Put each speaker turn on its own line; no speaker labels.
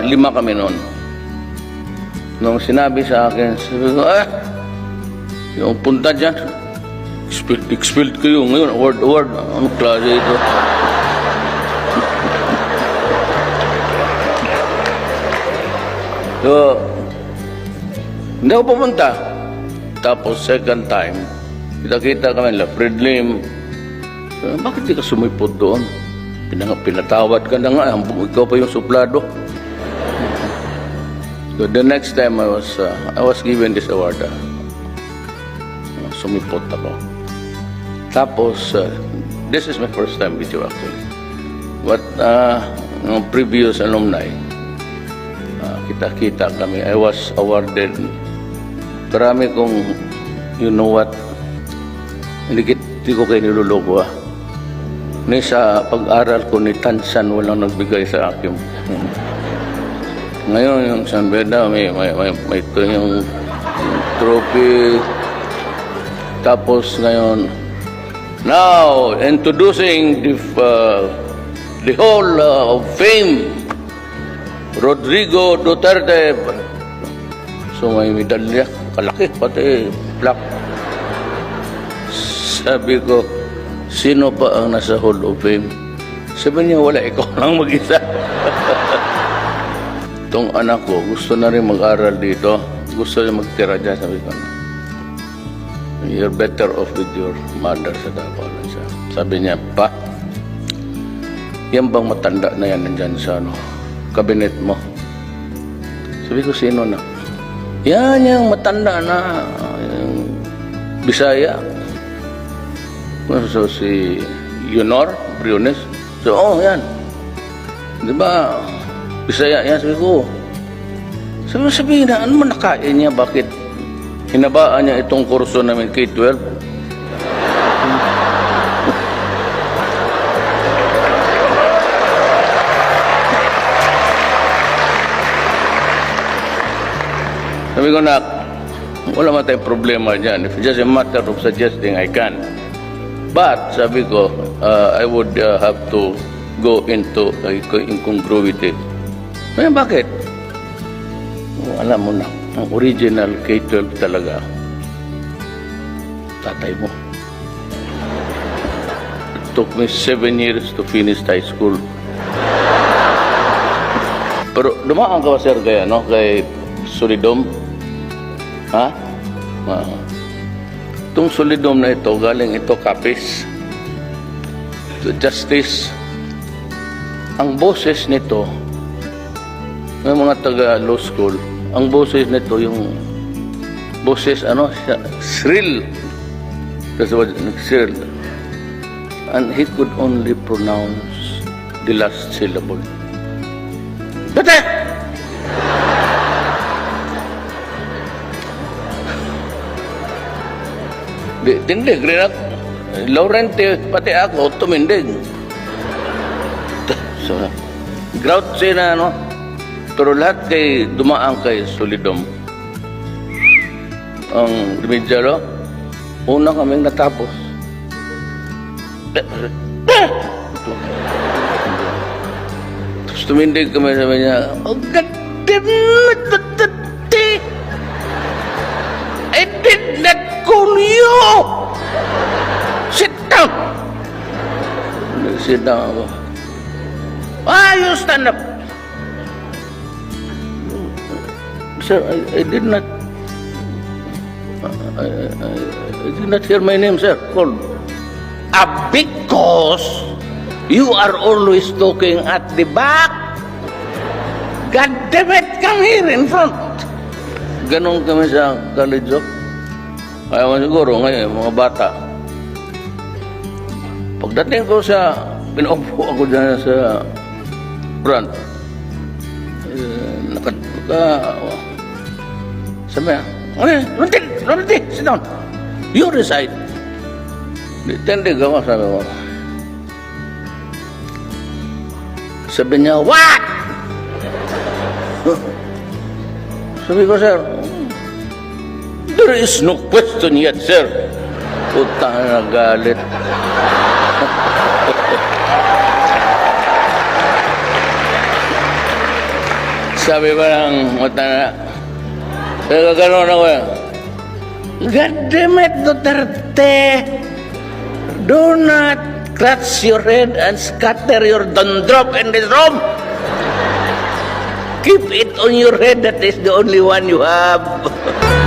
5 kami noon. Nung sinabi sa akin, sabi ko, yung punta dyan, expelled kayo ngayon, word, ano klase ito? So, hindi ako pumunta. Tapos, second time, kita kami nila, Fred Lim. So, bakit di ka sumipod doon? Pinatawad ka na nga, ikaw pa yung suplado. So the next time I was given this award, sumipot ako. Tapos, this is my first time with you actually. But, ng previous alumni, kita-kita kami. I was awarded. Marami kong, you know what, hindi ko kayo niluloko Ni sa pag-aral ko ni Tansan, walang nagbigay sa akin. Ngayon, yung San Beda, may ito yung trophy. Tapos ngayon, now, introducing the Hall of Fame, Rodrigo Duterte. So may medalya, kalaki, pati plaque. Sabi ko, sino pa ang nasa Hall of Fame? Sabi niya, wala, ikaw lang mag-isa. Itong anak ko, gusto na rin mag-aral dito. Gusto niya magtira dyan. Sabi ko, you're better off with your mother sa Davao. Sabi niya, pa, yan bang matanda na yan nandyan sa kabinet mo? Sabi ko, sino na? Yan yung matanda na yung Bisaya. So, si Yunor Briones. So, yan. Di ba, Bisaya yan. Sabi na, ano man nakain niya? Bakit hinabaan niya itong kurso namin K-12? Sabi ko na, wala man tayong problema dyan. If it's just a matter of suggesting, I can. But, sabi ko, I would have to go into incongruity. Kaya bakit? Alam mo na, ang original K-12 talaga, tatay mo. It took me 7 years to finish high school. Pero dumaan ka ba, sir, kay Solidom? Ha? Itong Solidom na ito, galing ito Capiz. Justice. Ang boses nito, may mga taga-law school, ang boses nito, yung boses, shrill. That's what, shrill. And he could only pronounce the last syllable. Bate! Tindig rin ako. Laurente, pati ako, tumindig. So, grouchy na, pero lahat kay dumaan kay Solidom. Ang remedyalo, una kaming natapos. Tapos tumindig kami, sabi niya, oh, God damn it, I did not call you! Sit down! Sit down ako. You stand up! Sir, I did not hear my name, sir. Called. Because you are always talking at the back. God damn it, come here in front. Ganon kami sa college. Ayaw siguro ngayon, mga bata. Pagdating ko sa, pinaupo ako dyan sa front. Sabi niya, Lunti, sit down. You recite. Tindig ako, sabi ko. Sabi niya, what? Sabi ko, sir, there is no question yet, sir. Utang na galit. Sabi pa ng matanda, kaya gano'n ako, God damn it, Duterte! Do not clutch your head and scatter your dundrop in this room! Keep it on your head, that is the only one you have.